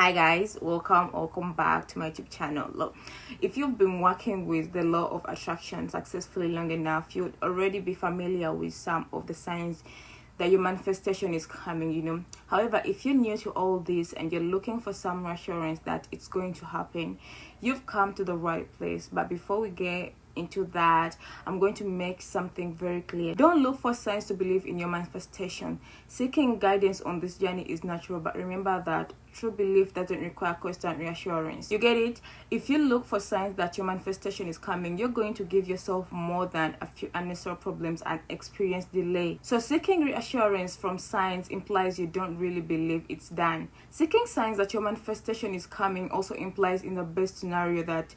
Hi guys, welcome back to my YouTube channel. Look, if you've been working with the law of attraction successfully long enough, you'd already be familiar with some of the signs that your manifestation is coming. However, if you're new to all this and you're looking for some reassurance that it's going to happen, you've come to the right place. But before we get into that, I'm going to make something very clear. Don't look for signs to believe in your manifestation. Seeking guidance on this journey is natural, but remember that true belief doesn't require constant reassurance. You get it? If you look for signs that your manifestation is coming, you're going to give yourself more than a few unnecessary problems and experience delay. So seeking reassurance from signs implies you don't really believe it's done. Seeking signs that your manifestation is coming also implies, in the best scenario, that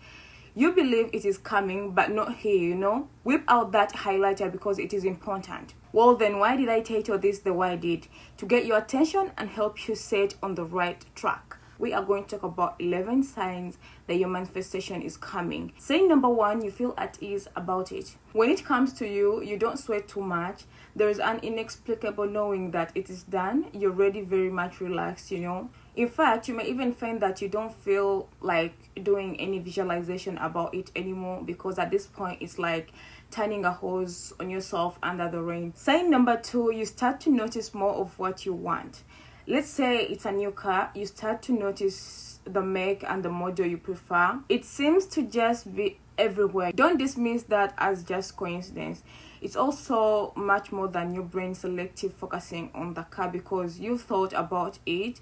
you believe it is coming but not here. Whip out that highlighter because it is important. Well then, why did I title this the way I did? To get your attention and help you set on the right track. We are going to talk about 11 signs that your manifestation is coming. Saying number 1, you feel at ease about it. When it comes to you, you don't sweat too much. There is an inexplicable knowing that it is done. You're already very much relaxed. In fact, you may even find that you don't feel like doing any visualization about it anymore, because at this point it's like turning a hose on yourself under the rain. Sign number 2, you start to notice more of what you want. Let's say it's a new car, you start to notice the make and the model you prefer. It seems to just be everywhere. Don't dismiss that as just coincidence. It's also much more than your brain selective focusing on the car because you thought about it.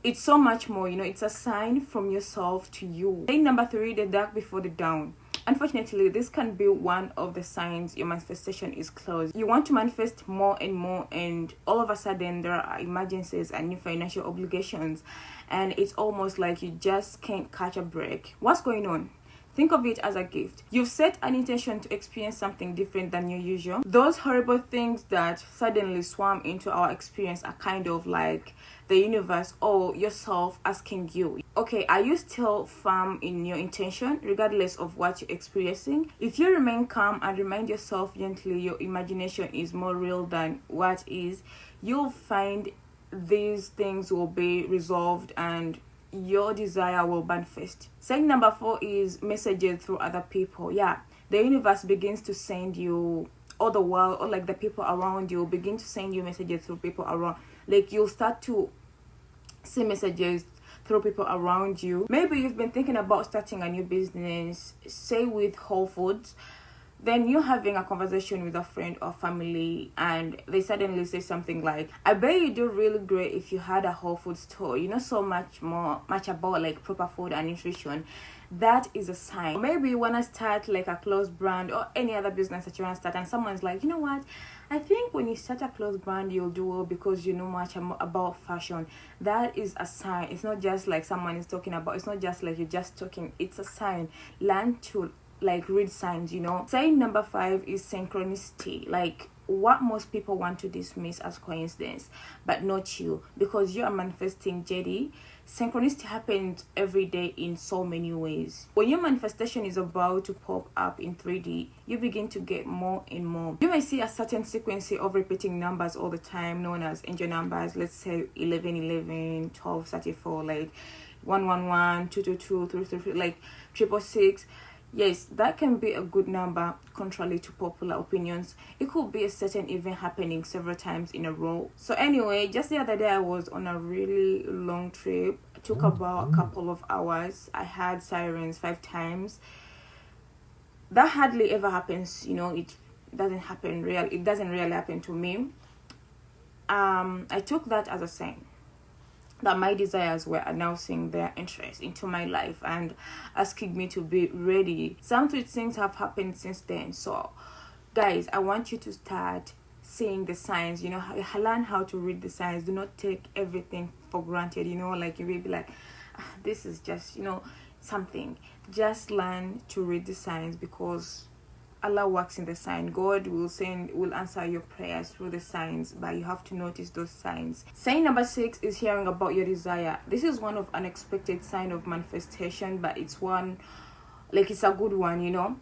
It's so much more. It's a sign from yourself to you. Sign number 3, the dark before the dawn. Unfortunately, this can be one of the signs your manifestation is close. You want to manifest more and more, and all of a sudden there are emergencies and new financial obligations, and it's almost like you just can't catch a break. What's going on? Think of it as a gift. You've set an intention to experience something different than your usual. Those horrible things that suddenly swam into our experience are kind of like the universe or yourself asking you, okay, are you still firm in your intention regardless of what you're experiencing? If you remain calm and remind yourself gently your imagination is more real than what is, you'll find these things will be resolved and your desire will manifest. Sign number 4 is messages through other people. The universe begins to send you, or the world, or like the people around you begin to send you messages through people around. Like you'll start to see messages through people around you. Maybe you've been thinking about starting a new business, say with Whole Foods. Then you're having a conversation with a friend or family and they suddenly say something like, I bet you do really great if you had a Whole Food store. So much about like proper food and nutrition. That is a sign. Maybe you want to start like a clothes brand or any other business that you want to start, and someone's like, you know what, I think when you start a clothes brand you'll do well because you know much about fashion. That is a sign. It's not just like someone is talking about, it's not just like you're just talking, it's a sign. Learn to read signs. Sign number 5 is synchronicity. Like what most people want to dismiss as coincidence, but not you, because you are manifesting JD. Synchronicity happens every day in so many ways. When your manifestation is about to pop up in 3D, you begin to get more and more. You may see a certain sequence of repeating numbers all the time, known as angel numbers. Let's say 11, 11, 12, 34, like 111, 222, 333, like 666. Yes, that can be a good number, contrary to popular opinions. It could be a certain event happening several times in a row. So anyway, just the other day I was on a really long trip. It took about a couple of hours. I had sirens 5 times. That hardly ever happens. It doesn't really happen to me. I took that as a sign that my desires were announcing their interest into my life and asking me to be ready. Some good things have happened since then. So guys, I want you to start seeing the signs. Learn how to read the signs. Do not take everything for granted. Like you will be like, this is just something. Just learn to read the signs, because Allah works in the sign. God will answer your prayers through the signs, but you have to notice those signs. Sign number 6 is hearing about your desire. This is one of unexpected sign of manifestation, but it's a good one.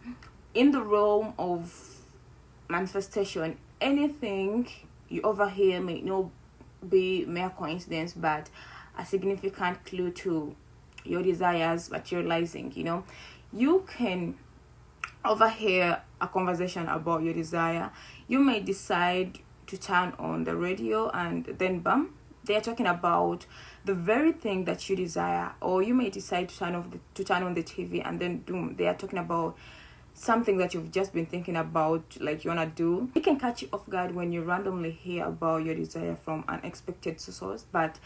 In the realm of manifestation, anything you overhear may not be mere coincidence, but a significant clue to your desires materializing. You know, you can overhear a conversation about your desire. You may decide to turn on the radio, and then bam, they're talking about the very thing that you desire. Or you may decide to turn on the TV, and then boom, they are talking about something that you've just been thinking about, like you wanna do. It can catch you off guard when you randomly hear about your desire from unexpected source, but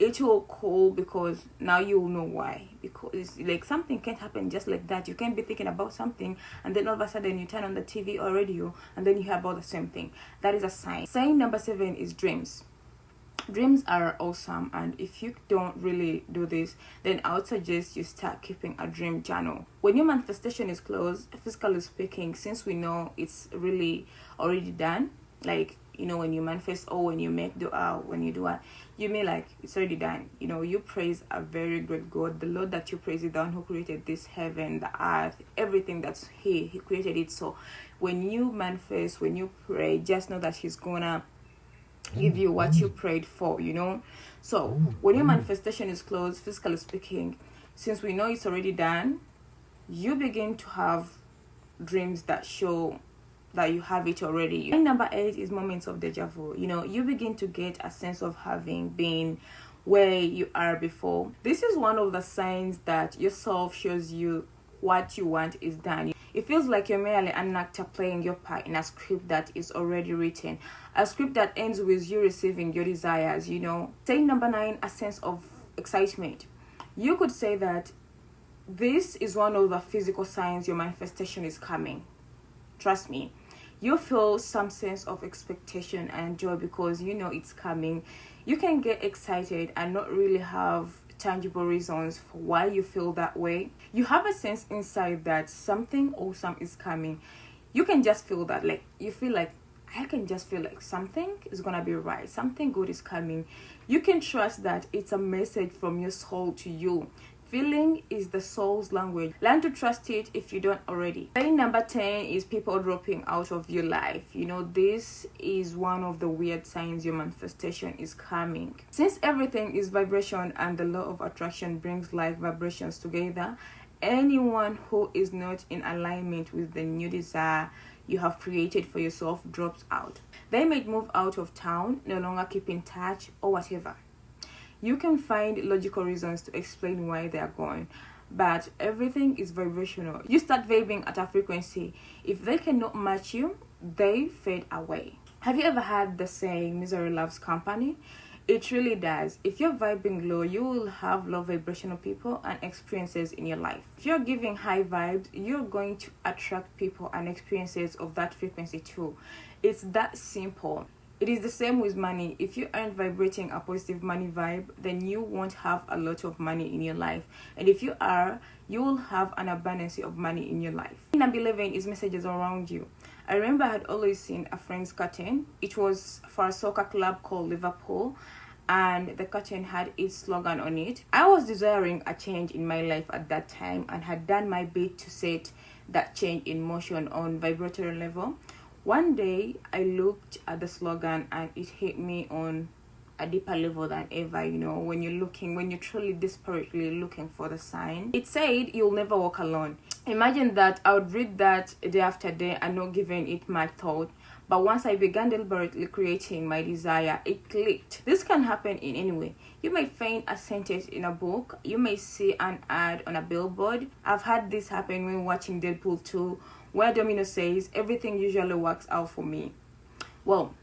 it will cool, because now you will know why. Because like something can't happen just like that. You can't be thinking about something and then all of a sudden you turn on the TV or radio and then you hear about the same thing. That is a sign. Sign number 7 is dreams. Dreams are awesome, and if you don't really do this, then I would suggest you start keeping a dream journal. When your manifestation is close, physically speaking, since we know it's really already done, like, you know, when you manifest or when you make dua, when you do it, you may like it's already done. You know, you praise a very great God. The Lord that you praise is the one who created this heaven, the earth, everything that's He created it. So when you manifest, when you pray, just know that He's gonna give you what you prayed for, you know. So when your manifestation is closed, physically speaking, since we know it's already done, you begin to have dreams that show that you have it already. And number 8 is moments of deja vu. You know, you begin to get a sense of having been where you are before. This is one of the signs that yourself shows you what you want is done. It feels like you're merely an actor playing your part in a script that is already written, a script that ends with you receiving your desires, you know. Saying number 9, a sense of excitement. You could say that this is one of the physical signs your manifestation is coming. Trust me. You feel some sense of expectation and joy because you know it's coming. You can get excited and not really have tangible reasons for why you feel that way. You have a sense inside that something awesome is coming. You can just feel that, like you feel like, I can just feel like something is gonna be right, something good is coming. You can trust that it's a message from your soul to you. Feeling is the soul's language. Learn to trust it if you don't already. Sign number 10 is people dropping out of your life. You know, this is one of the weird signs your manifestation is coming. Since everything is vibration and the law of attraction brings like vibrations together, anyone who is not in alignment with the new desire you have created for yourself drops out. They might move out of town, no longer keep in touch, or whatever. You can find logical reasons to explain why they are gone, but everything is vibrational. You start vibing at a frequency. If they cannot match you, they fade away. Have you ever heard the saying, misery loves company? It really does. If you're vibing low, you will have low vibrational people and experiences in your life. If you're giving high vibes, you're going to attract people and experiences of that frequency too. It's that simple. It is the same with money. If you aren't vibrating a positive money vibe, then you won't have a lot of money in your life. And if you are, you will have an abundance of money in your life. Number 11 is messages around you. I remember I had always seen a friend's curtain. It was for a soccer club called Liverpool, and the curtain had its slogan on it. I was desiring a change in my life at that time and had done my bit to set that change in motion on vibratory level. One day, I looked at the slogan and it hit me on a deeper level than ever. You know, when you're truly desperately looking for the sign. It said, you'll never walk alone. Imagine that I would read that day after day and not giving it much thought. But once I began deliberately creating my desire, it clicked. This can happen in any way. You may find a sentence in a book. You may see an ad on a billboard. I've had this happen when watching Deadpool 2, where Domino says, everything usually works out for me. Well,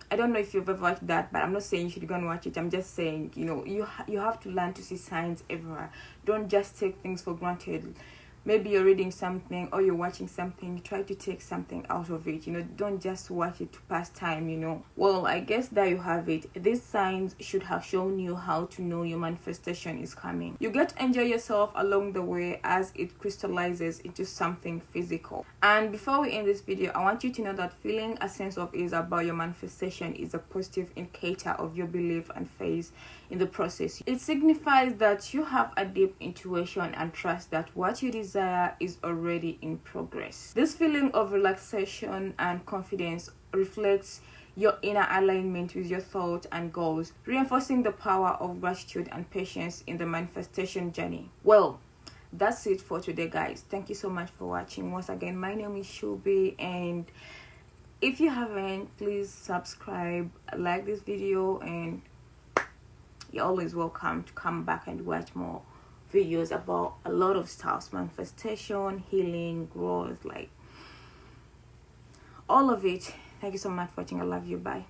I don't know if you've ever watched that, but I'm not saying you should go and watch it. I'm just saying, you know, you have to learn to see signs everywhere. Don't just take things for granted. Maybe you're reading something or you're watching something, try to take something out of it. You know, don't just watch it to pass time, you know. Well, I guess there you have it. These signs should have shown you how to know your manifestation is coming. You get to enjoy yourself along the way as it crystallizes into something physical. And before we end this video, I want you to know that feeling a sense of ease about your manifestation is a positive indicator of your belief and faith in the process. It signifies that you have a deep intuition and trust that what you desire is already in progress. This feeling of relaxation and confidence reflects your inner alignment with your thoughts and goals, reinforcing the power of gratitude and patience in the manifestation journey. Well, that's it for today, guys. Thank you so much for watching. Once again, my name is Shubi, and if you haven't, please subscribe, like this video, and you're always welcome to come back and watch more videos about a lot of stuff: manifestation, healing, growth, like all of it. Thank you so much for watching. I love you. Bye.